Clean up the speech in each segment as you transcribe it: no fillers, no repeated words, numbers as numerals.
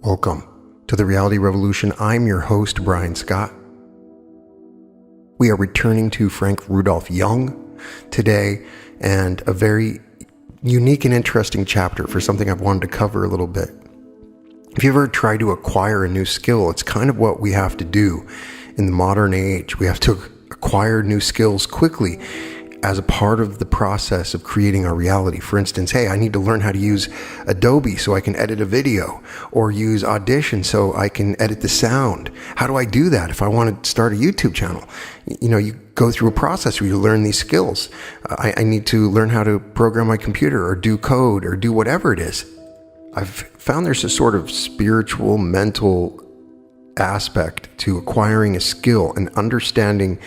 Welcome to the Reality Revolution. I'm your host, Brian Scott. We are returning to Frank Rudolph Jung today, and a very unique and interesting chapter for something I've wanted to cover a little bit. If you ever try to acquire a new skill, it's kind of what we have to do in the modern age. We have to acquire new skills quickly as a part of the process of creating our reality. For instance, hey, I need to learn how to use Adobe so I can edit a video, or use Audition so I can edit the sound. How do I do that if I want to start a YouTube channel? You go through a process where you learn these skills. I need to learn how to program my computer or do code or do whatever it is. I've found there's a sort of spiritual, mental aspect to acquiring a skill and understanding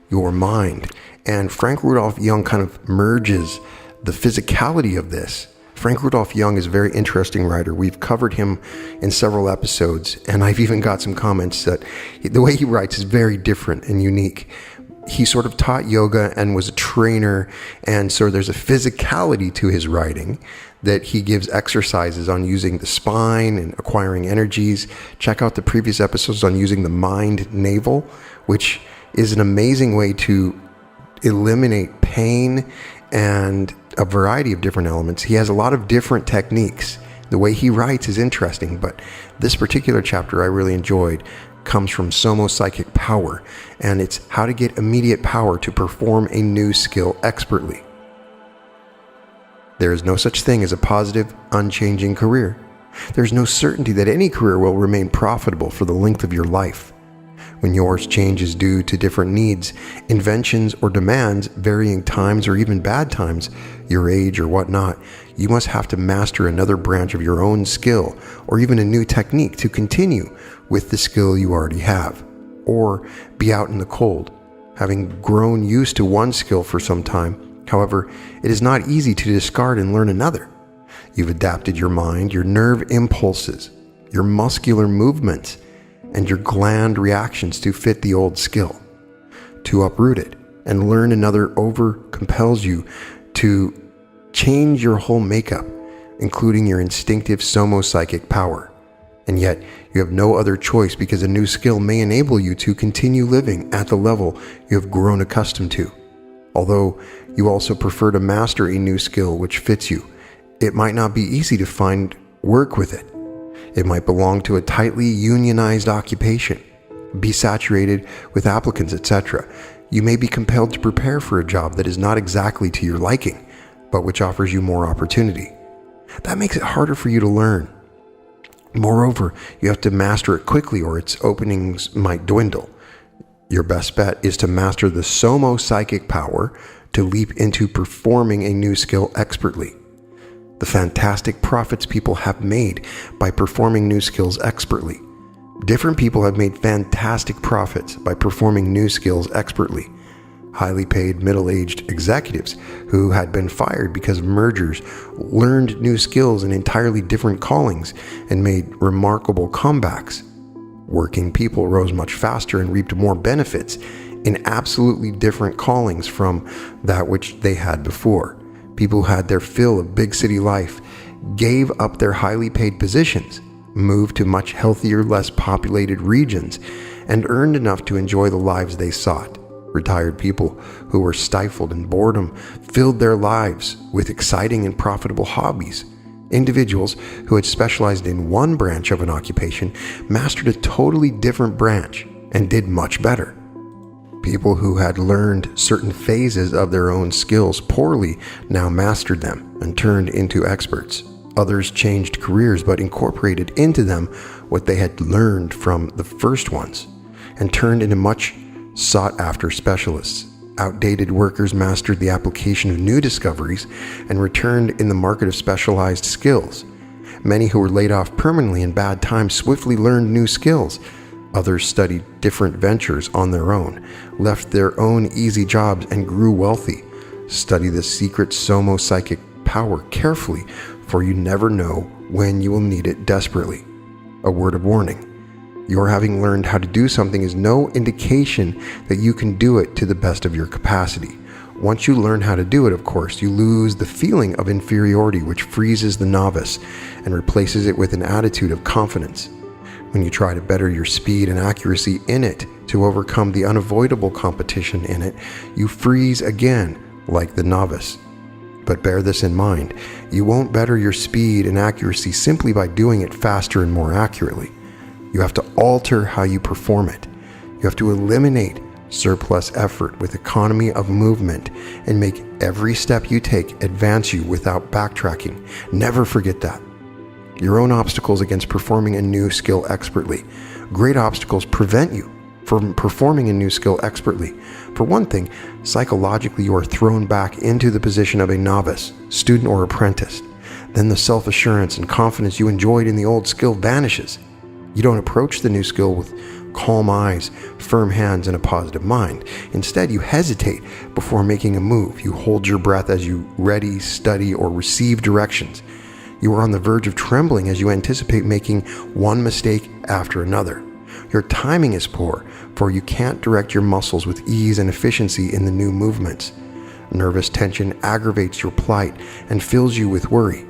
your mind. And Frank Rudolph Jung kind of merges the physicality of this. Frank Rudolph Jung is a very interesting writer. We've covered him in several episodes, and I've even got some comments that the way he writes is very different and unique. He sort of taught yoga and was a trainer, and so there's a physicality to his writing that he gives exercises on using the spine and acquiring energies. Check out the previous episodes on using the mind navel, which is an amazing way to eliminate pain and a variety of different elements. He has a lot of different techniques. The way he writes is interesting, but this particular chapter I really enjoyed comes from Psychic Power, and it's how to get immediate power to perform a new skill expertly. There is no such thing as a positive, unchanging career. There's no certainty that any career will remain profitable for the length of your life. When yours changes due to different needs, inventions, or demands, varying times or even bad times, your age or whatnot, you must have to master another branch of your own skill or even a new technique to continue with the skill you already have, or be out in the cold, having grown used to one skill for some time. However, it is not easy to discard and learn another. You've adapted your mind, your nerve impulses, your muscular movements, and your gland reactions to fit the old skill. To uproot it and learn another compels you to change your whole makeup, including your instinctive psychic power. And yet, you have no other choice because a new skill may enable you to continue living at the level you have grown accustomed to. Although you also prefer to master a new skill which fits you, it might not be easy to find work with it. It might belong to a tightly unionized occupation, be saturated with applicants, etc. You may be compelled to prepare for a job that is not exactly to your liking, but which offers you more opportunity. That makes it harder for you to learn. Moreover, you have to master it quickly or its openings might dwindle. Your best bet is to master the Psychic Power to leap into performing a new skill expertly. The fantastic profits people have made by performing new skills expertly. Different people have made fantastic profits by performing new skills expertly. Highly paid middle-aged executives who had been fired because of mergers learned new skills in entirely different callings and made remarkable comebacks. Working people rose much faster and reaped more benefits in absolutely different callings from that which they had before. People who had their fill of big city life gave up their highly paid positions, moved to much healthier, less populated regions, and earned enough to enjoy the lives they sought. Retired people who were stifled in boredom filled their lives with exciting and profitable hobbies. Individuals who had specialized in one branch of an occupation mastered a totally different branch and did much better. People who had learned certain phases of their own skills poorly now mastered them and turned into experts. Others changed careers but incorporated into them what they had learned from the first ones and turned into much sought-after specialists. Outdated workers mastered the application of new discoveries and returned in the market of specialized skills. Many who were laid off permanently in bad times swiftly learned new skills. Others studied different ventures on their own, left their own easy jobs and grew wealthy. Study the secret Psychic Power carefully, for you never know when you will need it desperately. A word of warning. Your having learned how to do something is no indication that you can do it to the best of your capacity, Once you learn how to do it, of course, you lose the feeling of inferiority, which freezes the novice and replaces it with an attitude of confidence. When you try to better your speed and accuracy in it to overcome the unavoidable competition in it, you freeze again like the novice. But bear this in mind, you won't better your speed and accuracy simply by doing it faster and more accurately. You have to alter how you perform it. You have to eliminate surplus effort with economy of movement and make every step you take advance you without backtracking. Never forget that. Your own obstacles against performing a new skill expertly. Great obstacles prevent you from performing a new skill expertly. For one thing, psychologically you are thrown back into the position of a novice, student, or apprentice. Then the self-assurance and confidence you enjoyed in the old skill vanishes. You don't approach the new skill with calm eyes, firm hands, and a positive mind. Instead, you hesitate before making a move. You hold your breath as you ready, study, or receive directions. You are on the verge of trembling as you anticipate making one mistake after another. Your timing is poor, for you can't direct your muscles with ease and efficiency in the new movements. Nervous tension aggravates your plight and fills you with worry.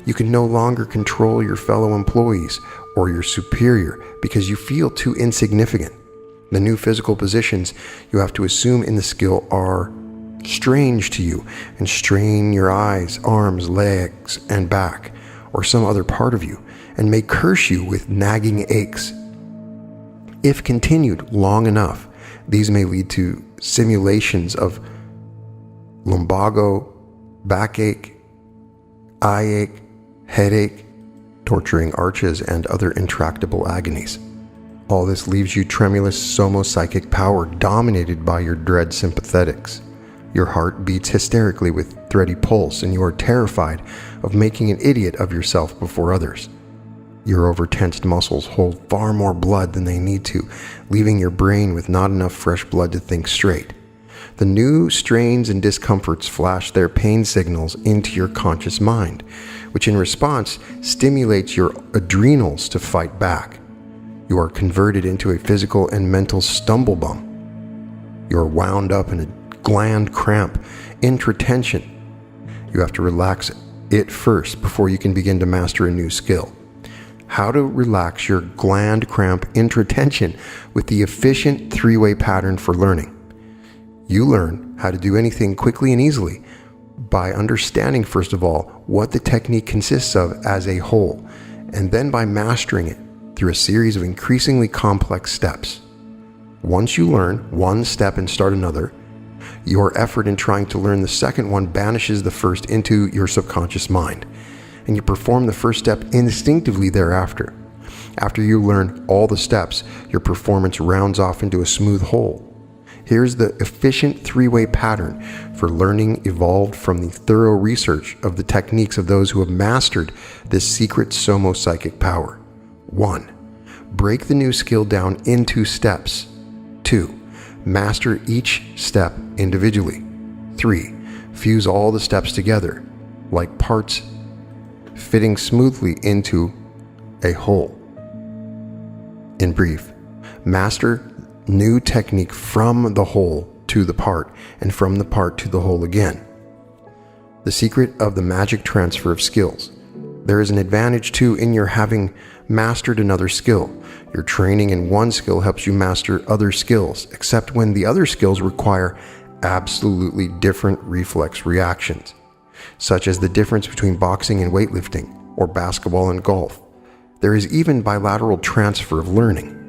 You can no longer control your fellow employees or your superior because you feel too insignificant. The new physical positions you have to assume in the skill are strange to you and strain your eyes, arms, legs, and back, or some other part of you, and may curse you with nagging aches. If continued long enough, these may lead to simulations of lumbago, backache, eye ache, headache, torturing arches, and other intractable agonies. All this leaves you tremulous somopsychic power dominated by your dread sympathetics. Your heart beats hysterically with thready pulse, and you are terrified of making an idiot of yourself before others. Your overtensed muscles hold far more blood than they need to, leaving your brain with not enough fresh blood to think straight. The new strains and discomforts flash their pain signals into your conscious mind, which in response stimulates your adrenals to fight back. You are converted into a physical and mental stumblebum. You are wound up in a gland cramp, intratension. You have to relax it first before you can begin to master a new skill. How to relax your gland cramp intratension with the efficient three-way pattern for learning. You learn how to do anything quickly and easily by understanding, first of all, what the technique consists of as a whole, and then by mastering it through a series of increasingly complex steps. Once you learn one step and start another, your effort in trying to learn the second one banishes the first into your subconscious mind, and you perform the first step instinctively thereafter. After you learn all the steps, your performance rounds off into a smooth whole. Here's the efficient three-way pattern for learning evolved from the thorough research of the techniques of those who have mastered this secret somopsychic power. 1. Break the new skill down into steps. 2. Master each step individually. 3. Fuse all the steps together, like parts fitting smoothly into a whole. In brief, master new technique from the whole to the part, and from the part to the whole again. The secret of the magic transfer of skills. There is an advantage too in your having mastered another skill. Your training in one skill helps you master other skills, except when the other skills require absolutely different reflex reactions, such as the difference between boxing and weightlifting, or basketball and golf. There is even bilateral transfer of learning.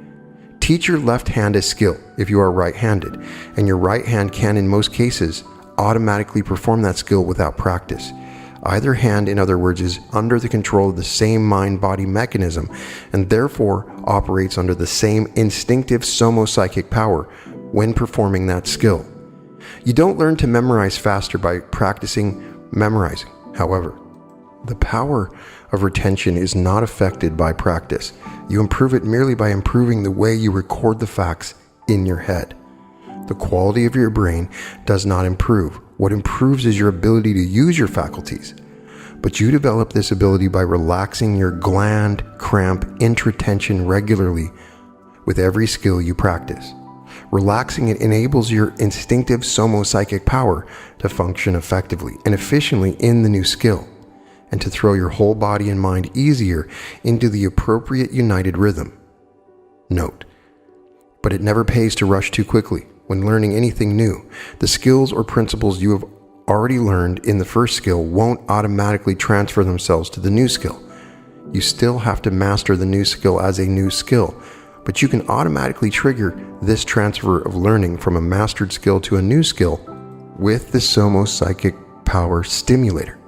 Teach your left hand a skill if you are right-handed, and your right hand can, in most cases, automatically perform that skill without practice. Either hand, in other words, is under the control of the same mind-body mechanism, and therefore operates under the same instinctive somopsychic power when performing that skill. You don't learn to memorize faster by practicing memorizing, however. The power of retention is not affected by practice. You improve it merely by improving the way you record the facts in your head. The quality of your brain does not improve. What improves is your ability to use your faculties. But you develop this ability by relaxing your gland cramp intratension regularly with every skill you practice. Relaxing it enables your instinctive somo-psychic power to function effectively and efficiently in the new skill, and to throw your whole body and mind easier into the appropriate united rhythm. Note, but it never pays to rush too quickly when learning anything new. The skills or principles you have already learned in the first skill won't automatically transfer themselves to the new skill. You still have to master the new skill as a new skill, but you can automatically trigger this transfer of learning from a mastered skill to a new skill with the somo-psychic power stimulator.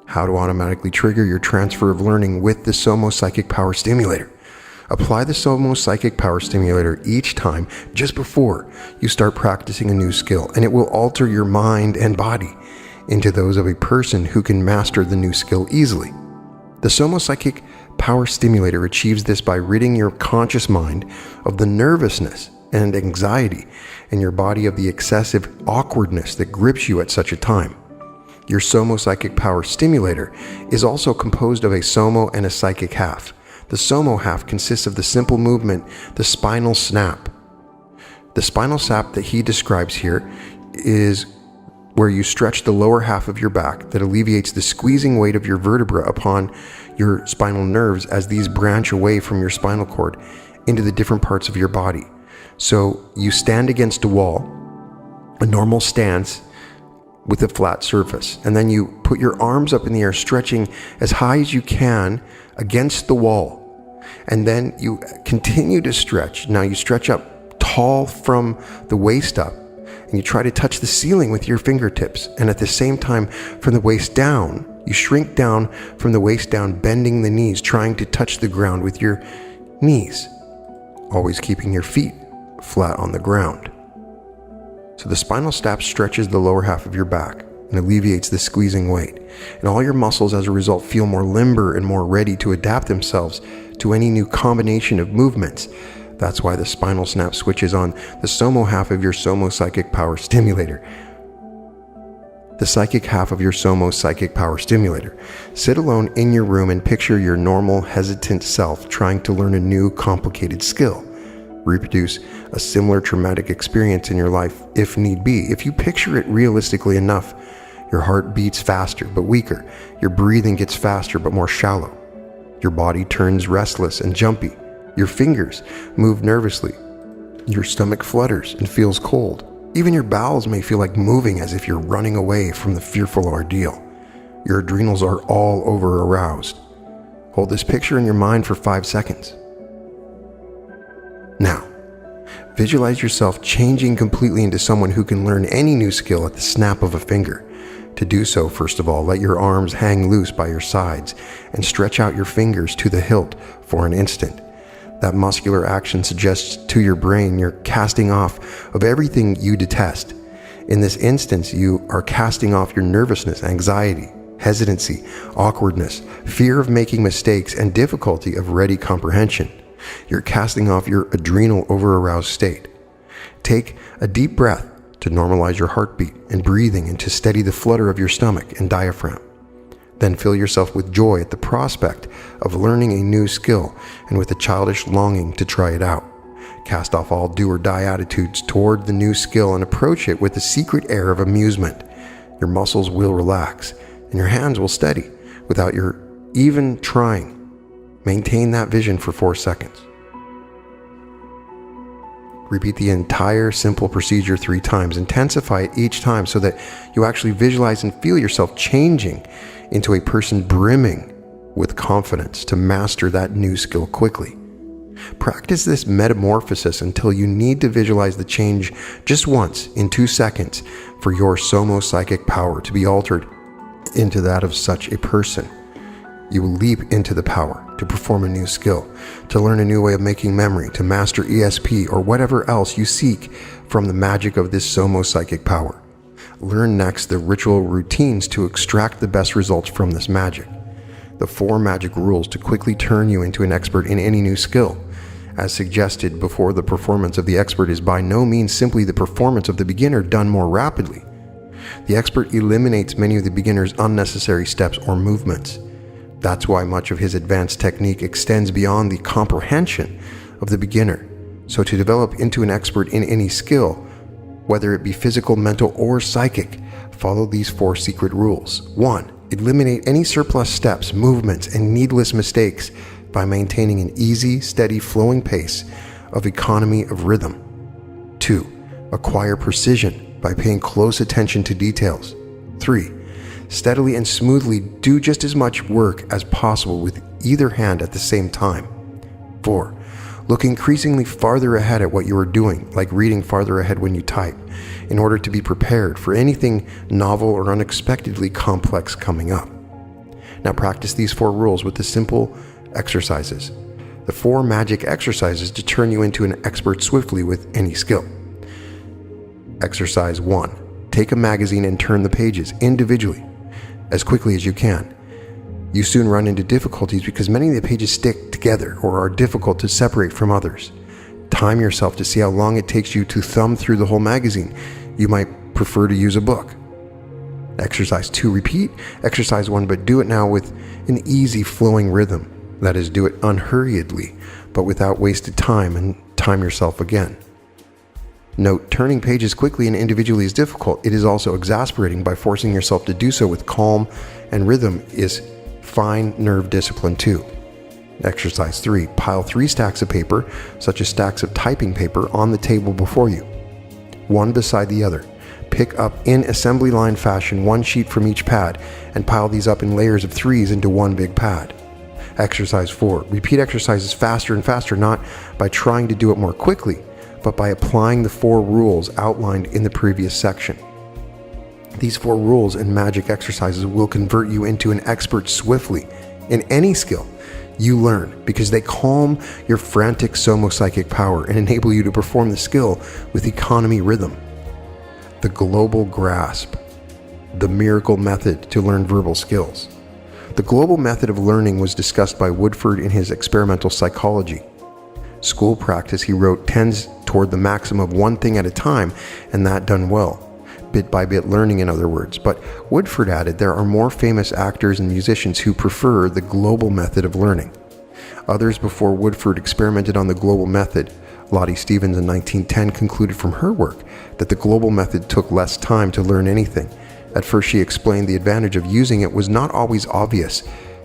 How to automatically trigger your transfer of learning with the somo-psychic power stimulator. Apply the somo-psychic power stimulator each time just before you start practicing a new skill, and it will alter your mind and body into those of a person who can master the new skill easily. The somo-psychic power stimulator achieves this by ridding your conscious mind of the nervousness and anxiety, and your body of the excessive awkwardness that grips you at such a time. Your somo-psychic power stimulator is also composed of a somo and a psychic half. The somo half consists of the simple movement, the spinal snap. The spinal snap that he describes here is where you stretch the lower half of your back that alleviates the squeezing weight of your vertebra upon your spinal nerves as these branch away from your spinal cord into the different parts of your body. So you stand against a wall, a normal stance with a flat surface, and then you put your arms up in the air, stretching as high as you can against the wall. And then you continue to stretch. Now you stretch up tall from the waist up, and you try to touch the ceiling with your fingertips. And at the same time, from the waist down, you shrink down from the waist down, bending the knees, trying to touch the ground with your knees, always keeping your feet flat on the ground. So the spinal snap stretches the lower half of your back and alleviates the squeezing weight. And all your muscles as a result feel more limber and more ready to adapt themselves to any new combination of movements. That's why the spinal snap switches on the somo half of your somo-psychic power stimulator. The psychic half of your somo-psychic power stimulator. Sit alone in your room and picture your normal, hesitant self trying to learn a new, complicated skill. Reproduce a similar traumatic experience in your life if need be. If you picture it realistically enough, your heart beats faster but weaker. Your breathing gets faster but more shallow. Your body turns restless and jumpy. Your fingers move nervously. Your stomach flutters and feels cold. Even your bowels may feel like moving as if you're running away from the fearful ordeal. Your adrenals are all over aroused. Hold this picture in your mind for 5 seconds. Now, visualize yourself changing completely into someone who can learn any new skill at the snap of a finger. To do so, first of all, let your arms hang loose by your sides and stretch out your fingers to the hilt for an instant. That muscular action suggests to your brain you're casting off of everything you detest. In this instance, you are casting off your nervousness, anxiety, hesitancy, awkwardness, fear of making mistakes, and difficulty of ready comprehension. You're casting off your adrenal over-aroused state. Take a deep breath to normalize your heartbeat and breathing and to steady the flutter of your stomach and diaphragm. Then fill yourself with joy at the prospect of learning a new skill and with a childish longing to try it out. Cast off all do-or-die attitudes toward the new skill and approach it with a secret air of amusement. Your muscles will relax and your hands will steady without your even trying. Maintain that vision for 4 seconds. Repeat the entire simple procedure 3 times. Intensify it each time so that you actually visualize and feel yourself changing into a person brimming with confidence to master that new skill quickly. Practice this metamorphosis until you need to visualize the change just once in 2 seconds for your somo-psychic power to be altered into that of such a person. You will leap into the power to perform a new skill, to learn a new way of making memory, to master ESP, or whatever else you seek from the magic of this somo-psychic power. Learn next the ritual routines to extract the best results from this magic. The 4 magic rules to quickly turn you into an expert in any new skill. As suggested before, the performance of the expert is by no means simply the performance of the beginner done more rapidly. The expert eliminates many of the beginner's unnecessary steps or movements. That's why much of his advanced technique extends beyond the comprehension of the beginner So to develop into an expert in any skill, whether it be physical, mental, or psychic, follow these 4 secret rules. 1. Eliminate any surplus steps, movements, and needless mistakes by maintaining an easy, steady, flowing pace of economy of rhythm. 2. Acquire precision by paying close attention to details. 3. Steadily and smoothly do just as much work as possible with either hand at the same time. 4. Look increasingly farther ahead at what you are doing, like reading farther ahead when you type, in order to be prepared for anything novel or unexpectedly complex coming up. Now practice these 4 rules with the simple exercises. The 4 magic exercises to turn you into an expert swiftly with any skill. Exercise 1. Take a magazine and turn the pages individually as quickly as you can. You soon run into difficulties because many of the pages stick together or are difficult to separate from others. Time yourself to see how long it takes you to thumb through the whole magazine. You might prefer to use a book. Exercise 2. Repeat exercise 1, but do it now with an easy flowing rhythm. That is, do it unhurriedly, but without wasted time, and time yourself again. Note, turning pages quickly and individually is difficult. It is also exasperating. By forcing yourself to do so with calm and rhythm is fine nerve discipline too. Exercise 3. Pile 3 stacks of paper, such as stacks of typing paper, on the table before you, one beside the other. Pick up in assembly line fashion 1 sheet from each pad and pile these up in layers of 3s into one big pad. Exercise 4. Repeat exercises faster and faster, not by trying to do it more quickly, but by applying the 4 rules outlined in the previous section. These 4 rules and magic exercises will convert you into an expert swiftly in any skill you learn, because they calm your frantic somo-psychic power and enable you to perform the skill with economy rhythm. The global grasp, the miracle method to learn verbal skills. The global method of learning was discussed by Woodford in his Experimental Psychology. School practice, he wrote, tends toward the maxim of one thing at a time, and that done well. Bit by bit learning, in other words. But Woodford added there are more famous actors and musicians who prefer the global method of learning. Others before Woodford experimented on the global method. Lottie Stevens in 1910 concluded from her work that the global method took less time to learn anything. At first she explained the advantage of using it was not always obvious.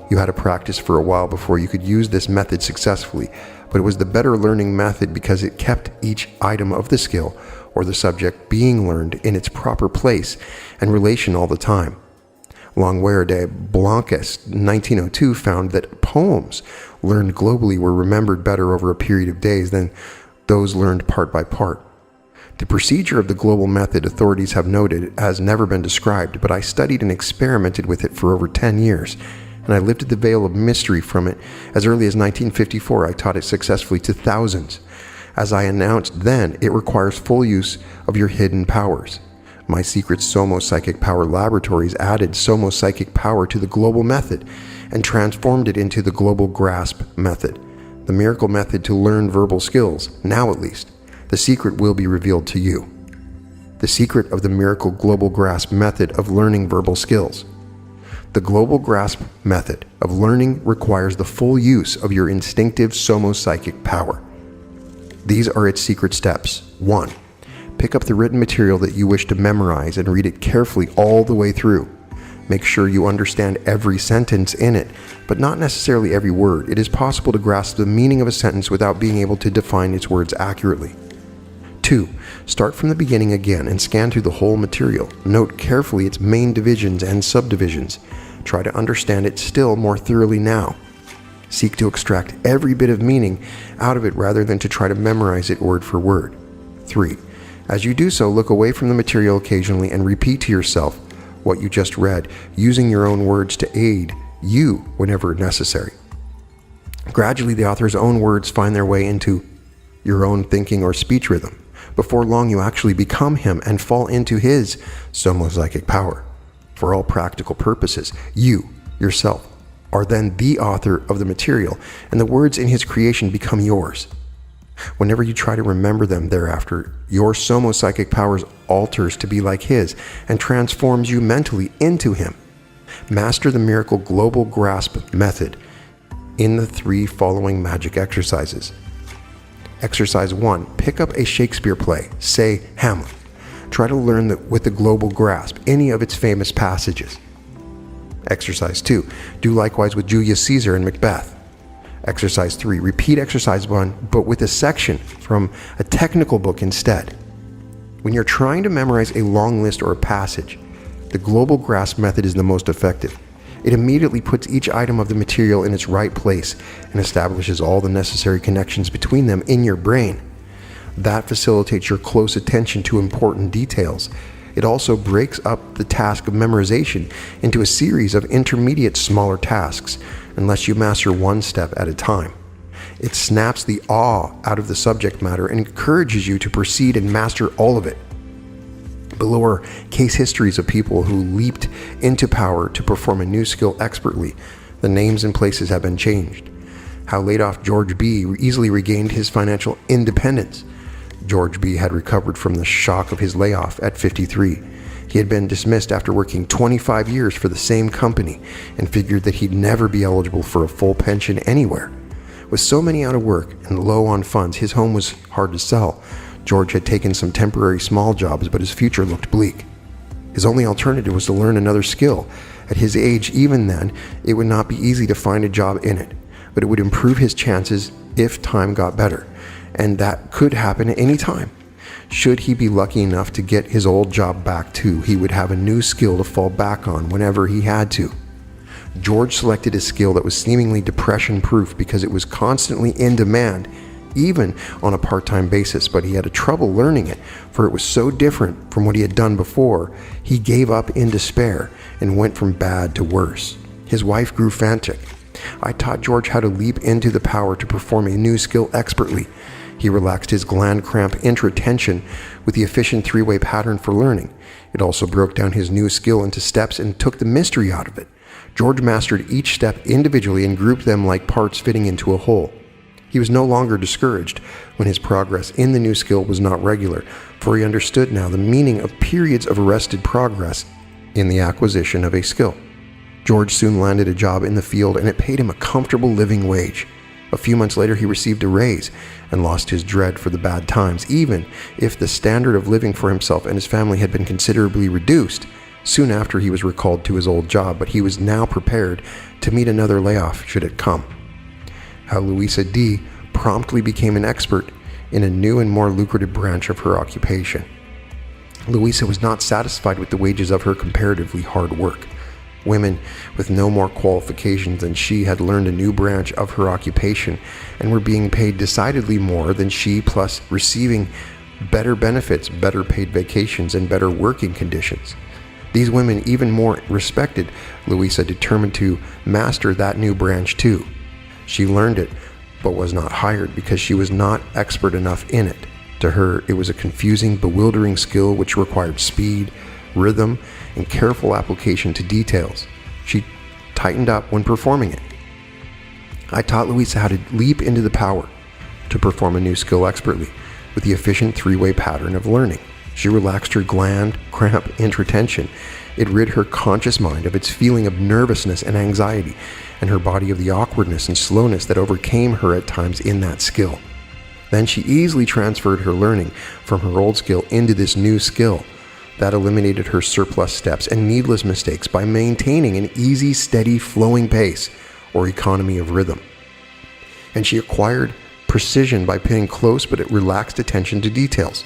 You had to practice for a while before you could use this method successfully, but it was the better learning method because it kept each item of the skill or the subject being learned in its proper place and relation all the time. Longueur de Blancas, 1902, found that poems learned globally were remembered better over a period of days than those learned part by part. The procedure of the global method, authorities have noted, has never been described, but I studied and experimented with it for over 10 years, and I lifted the veil of mystery from it as early as 1954. I taught it successfully to thousands. As I announced then, it requires full use of your hidden powers. My secret somo-psychic power laboratories added somo-psychic power to the global method and transformed it into the global grasp method, the miracle method to learn verbal skills. Now at least, the secret will be revealed to you. The secret of the miracle global grasp method of learning verbal skills. The global grasp method of learning requires the full use of your instinctive somo-psychic power. These are its secret steps. 1. Pick up the written material that you wish to memorize and read it carefully all the way through. Make sure you understand every sentence in it, but not necessarily every word. It is possible to grasp the meaning of a sentence without being able to define its words accurately. 2. Start from the beginning again and scan through the whole material. Note carefully its main divisions and subdivisions. Try to understand it still more thoroughly now. Seek to extract every bit of meaning out of it rather than to try to memorize it word for word. 3. As you do so, look away from the material occasionally and repeat to yourself what you just read, using your own words to aid you whenever necessary. Gradually, the author's own words find their way into your own thinking or speech rhythm. Before long, you actually become him and fall into his somo-psychic power. For all practical purposes, you, yourself, are then the author of the material, and the words in his creation become yours. Whenever you try to remember them thereafter, your somo-psychic powers alters to be like his and transforms you mentally into him. Master the miracle global grasp method in the 3 following magic exercises. Exercise 1. Pick up a Shakespeare play, say Hamlet. Try to learn with a global grasp any of its famous passages. Exercise 2. Do likewise with Julius Caesar and Macbeth. Exercise 3. Repeat exercise 1, but with a section from a technical book instead. When you're trying to memorize a long list or a passage, the global grasp method is the most effective. It immediately puts each item of the material in its right place and establishes all the necessary connections between them in your brain. That facilitates your close attention to important details. It also breaks up the task of memorization into a series of intermediate smaller tasks, unless you master one step at a time. It snaps the awe out of the subject matter and encourages you to proceed and master all of it. Below are case histories of people who leaped into power to perform a new skill expertly. The names and places have been changed. How laid-off George B. easily regained his financial independence. George B. had recovered from the shock of his layoff at 53. He had been dismissed after working 25 years for the same company and figured that he'd never be eligible for a full pension anywhere. With so many out of work and low on funds, his home was hard to sell. George had taken some temporary small jobs, but his future looked bleak. His only alternative was to learn another skill. At his age, even then, it would not be easy to find a job in it, but it would improve his chances if time got better, and that could happen at any time. Should he be lucky enough to get his old job back too, he would have a new skill to fall back on whenever he had to. George selected a skill that was seemingly depression-proof because it was constantly in demand, even on a part-time basis, but he had trouble learning it, for it was so different from what he had done before. He gave up in despair and went from bad to worse. His wife grew frantic. I taught George how to leap into the power to perform a new skill expertly. He relaxed his gland cramp intra-tension with the efficient three-way pattern for learning. It also broke down his new skill into steps and took the mystery out of it. George mastered each step individually and grouped them like parts fitting into a whole. He was no longer discouraged when his progress in the new skill was not regular, for he understood now the meaning of periods of arrested progress in the acquisition of a skill. George soon landed a job in the field, and it paid him a comfortable living wage. A few months later, he received a raise and lost his dread for the bad times. Even if the standard of living for himself and his family had been considerably reduced, soon after he was recalled to his old job, but he was now prepared to meet another layoff should it come. How Louisa D. promptly became an expert in a new and more lucrative branch of her occupation. Louisa was not satisfied with the wages of her comparatively hard work. Women with no more qualifications than she had learned a new branch of her occupation and were being paid decidedly more than she, plus receiving better benefits, better paid vacations, and better working conditions. These women even more respected Louisa, determined to master that new branch too. She learned it, but was not hired because she was not expert enough in it. To her, it was a confusing, bewildering skill which required speed, rhythm, and careful application to details. She tightened up when performing it. I taught Louisa how to leap into the power to perform a new skill expertly with the efficient three-way pattern of learning. She relaxed her gland cramp intra-tension. It rid her conscious mind of its feeling of nervousness and anxiety, and her body of the awkwardness and slowness that overcame her at times in that skill. Then she easily transferred her learning from her old skill into this new skill. That eliminated her surplus steps and needless mistakes by maintaining an easy, steady, flowing pace or economy of rhythm. And she acquired precision by paying close but relaxed attention to details.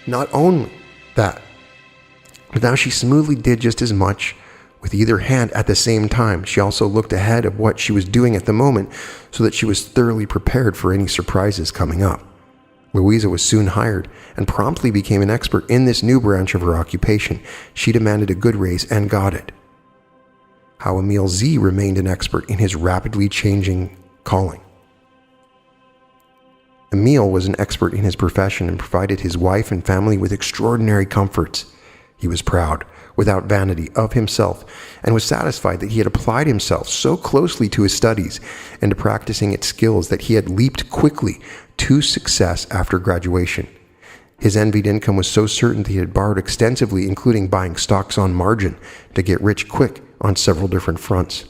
Not only that, but now she smoothly did just as much with either hand at the same time. She also looked ahead of what she was doing at the moment so that she was thoroughly prepared for any surprises coming up. Louisa was soon hired and promptly became an expert in this new branch of her occupation. She demanded a good raise and got it. How Emil Z. remained an expert in his rapidly changing calling. Emil was an expert in his profession and provided his wife and family with extraordinary comforts. He was proud, without vanity, of himself, and was satisfied that he had applied himself so closely to his studies and to practicing its skills that he had leaped quickly to success after graduation. His envied income was so certain that he had borrowed extensively, including buying stocks on margin, to get rich quick on several different fronts.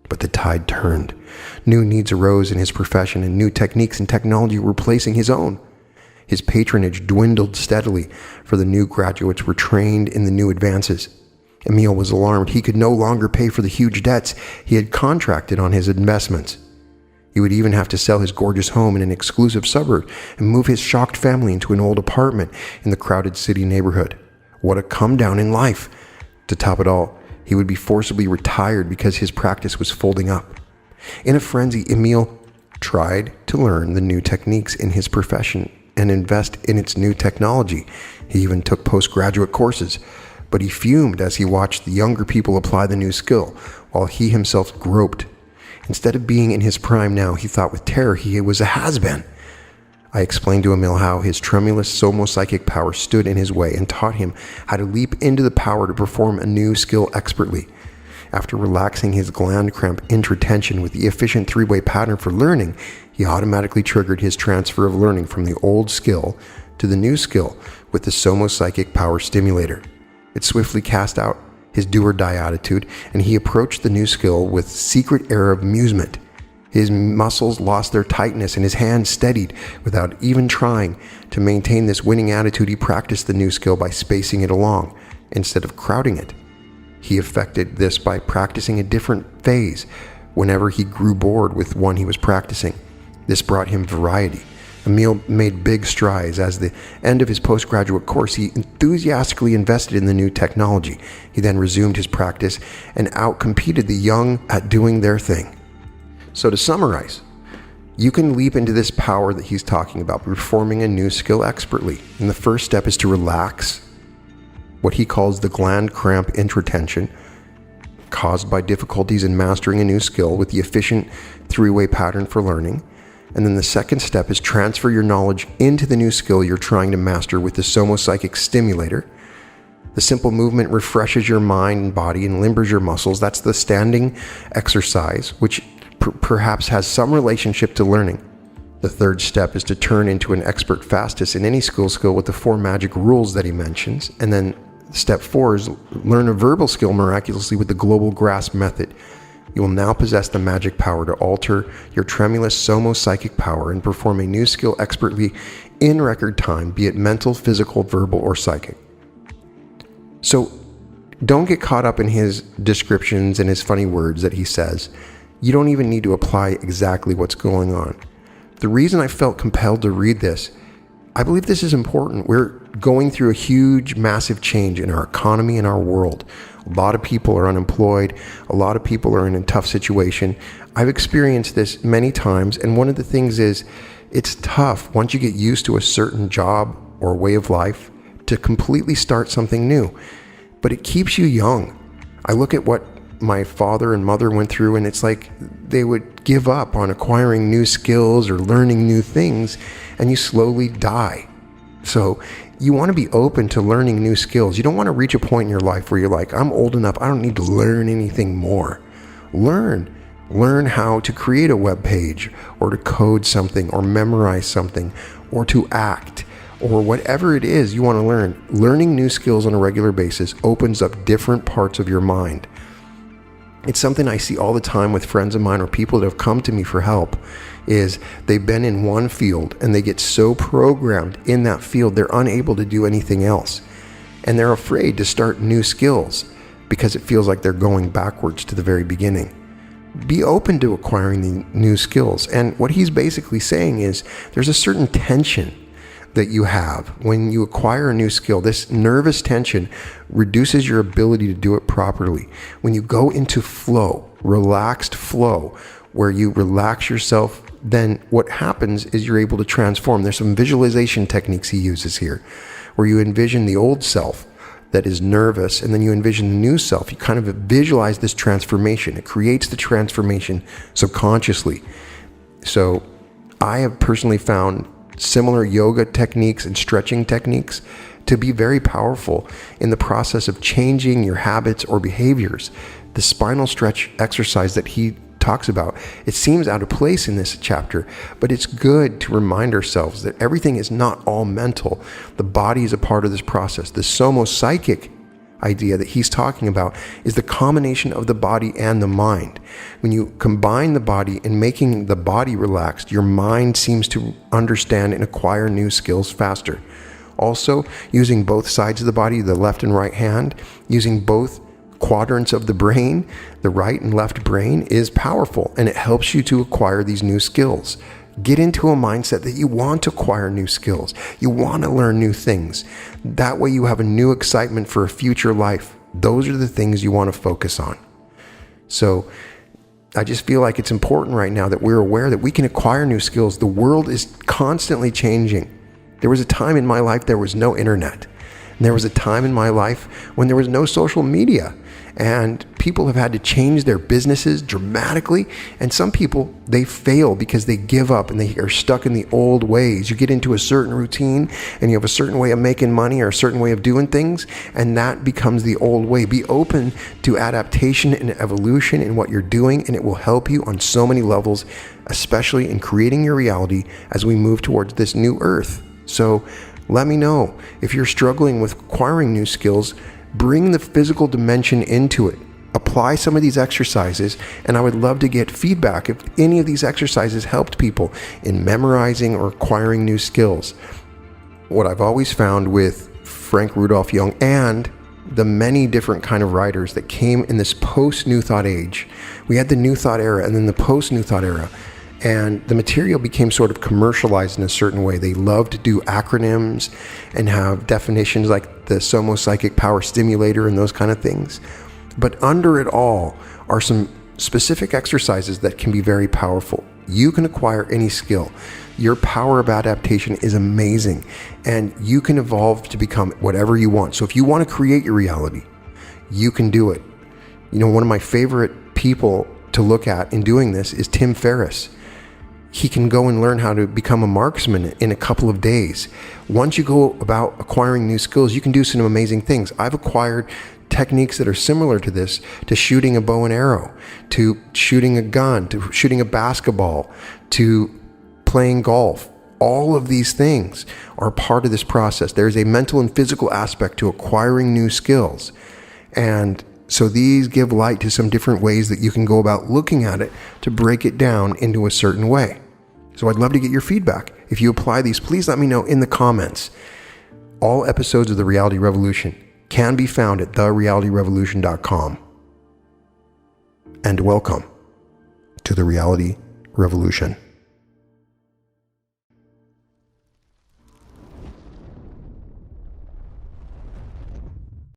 But the tide turned New needs arose in his profession, and new techniques and technology were replacing his own. His patronage dwindled steadily, for the new graduates were trained in the new advances. Emil was alarmed. He could no longer pay for the huge debts he had contracted on his investments. He would even have to sell his gorgeous home in an exclusive suburb and move his shocked family into an old apartment in the crowded city neighborhood. What a come down in life! To top it all, he would be forcibly retired because his practice was folding up. In a frenzy, Emil tried to learn the new techniques in his profession and invest in its new technology. He even took postgraduate courses, but he fumed as he watched the younger people apply the new skill, while he himself groped. Instead of being in his prime now, he thought with terror he was a has-been. I explained to Emil how his tremulous somo-psychic power stood in his way and taught him how to leap into the power to perform a new skill expertly. After relaxing his gland cramp intratension with the efficient three-way pattern for learning, he automatically triggered his transfer of learning from the old skill to the new skill with the somo-psychic power stimulator. It swiftly cast out his do-or-die attitude, and he approached the new skill with secret air of amusement. His muscles lost their tightness and his hands steadied. Without even trying to maintain this winning attitude, he practiced the new skill by spacing it along instead of crowding it. He effected this by practicing a different phase whenever he grew bored with one he was practicing. This brought him variety. Emil made big strides. As the end of his postgraduate course, he enthusiastically invested in the new technology. He then resumed his practice and outcompeted the young at doing their thing. So to summarize, you can leap into this power that he's talking about, performing a new skill expertly. And the first step is to relax what he calls the gland cramp intratension caused by difficulties in mastering a new skill with the efficient three-way pattern for learning. And then the second step is transfer your knowledge into the new skill you're trying to master with the somo-psychic stimulator. The simple movement refreshes your mind and body and limbers your muscles. That's the standing exercise, which perhaps has some relationship to learning. The third step is to turn into an expert fastest in any skill with the 4 magic rules that he mentions. And then step 4 is learn a verbal skill miraculously with the global grasp method. You will now possess the magic power to alter your tremulous somo-psychic power and perform a new skill expertly in record time, be it mental, physical, verbal, or psychic. So don't get caught up in his descriptions and his funny words that he says. You don't even need to apply exactly what's going on. The reason I felt compelled to read this, I believe this is important. We're going through a huge, massive change in our economy and our world. A lot of people are unemployed. A lot of people are in a tough situation. I've experienced this many times, and one of the things is it's tough once you get used to a certain job or way of life to completely start something new. But it keeps you young. I look at what my father and mother went through, and it's like they would give up on acquiring new skills or learning new things, and you slowly die. So you want to be open to learning new skills. You don't want to reach a point in your life where you're like, I'm old enough, I don't need to learn anything more. Learn how to create a web page, or to code something, or memorize something, or to act, or whatever it is you want to learn. Learning new skills on a regular basis opens up different parts of your mind. It's something I see all the time with friends of mine or people that have come to me for help, is they've been in one field and they get so programmed in that field they're unable to do anything else. And they're afraid to start new skills because it feels like they're going backwards to the very beginning. Be open to acquiring the new skills. And what he's basically saying is there's a certain tension that you have when you acquire a new skill. This nervous tension reduces your ability to do it properly. When you go into flow, relaxed flow, where you relax yourself, then what happens is you're able to transform. There's some visualization techniques he uses here, where you envision the old self that is nervous, and then you envision the new self. You kind of visualize this transformation. It creates the transformation subconsciously. So I have personally found similar yoga techniques and stretching techniques to be very powerful in the process of changing your habits or behaviors. The spinal stretch exercise that he talks about, it seems out of place in this chapter, but it's good to remind ourselves that everything is not all mental. The body is a part of this process. The somo-psychic idea that he's talking about is the combination of the body and the mind. When you combine the body and making the body relaxed, your mind seems to understand and acquire new skills faster. Also, using both sides of the body, the left and right hand, using both quadrants of the brain, the right and left brain, is powerful, and it helps you to acquire these new skills. Get into a mindset that you want to acquire new skills. You want to learn new things. That way you have a new excitement for a future life. Those are the things you want to focus on. So I just feel like it's important right now that we're aware that we can acquire new skills. The world is constantly changing. There was a time in my life there was no internet. And there was a time in my life when there was no social media. And people have had to change their businesses dramatically. And some people, they fail because they give up and they are stuck in the old ways. You get into a certain routine and you have a certain way of making money or a certain way of doing things, and that becomes the old way. Be open to adaptation and evolution in what you're doing, and it will help you on so many levels, especially in creating your reality as we move towards this new earth. So let me know if you're struggling with acquiring new skills. Bring the physical dimension into it. Apply some of these exercises, and I would love to get feedback if any of these exercises helped people in memorizing or acquiring new skills. What I've always found with Frank Rudolph Young and the many different kind of writers that came in this post-New Thought age, we had the New Thought era and then the post-New Thought era. And the material became sort of commercialized in a certain way. They loved to do acronyms and have definitions like the Somo Psychic Power Stimulator and those kind of things. But under it all are some specific exercises that can be very powerful. You can acquire any skill. Your power of adaptation is amazing, and you can evolve to become whatever you want. So if you want to create your reality, you can do it. You know, one of my favorite people to look at in doing this is Tim Ferriss. He can go and learn how to become a marksman in a couple of days. Once you go about acquiring new skills, you can do some amazing things. I've acquired techniques that are similar to this, to shooting a bow and arrow, to shooting a gun, to shooting a basketball, to playing golf. All of these things are part of this process. There's a mental and physical aspect to acquiring new skills. And so these give light to some different ways that you can go about looking at it to break it down into a certain way. So I'd love to get your feedback. If you apply these, please let me know in the comments. All episodes of The Reality Revolution can be found at therealityrevolution.com. And welcome to The Reality Revolution.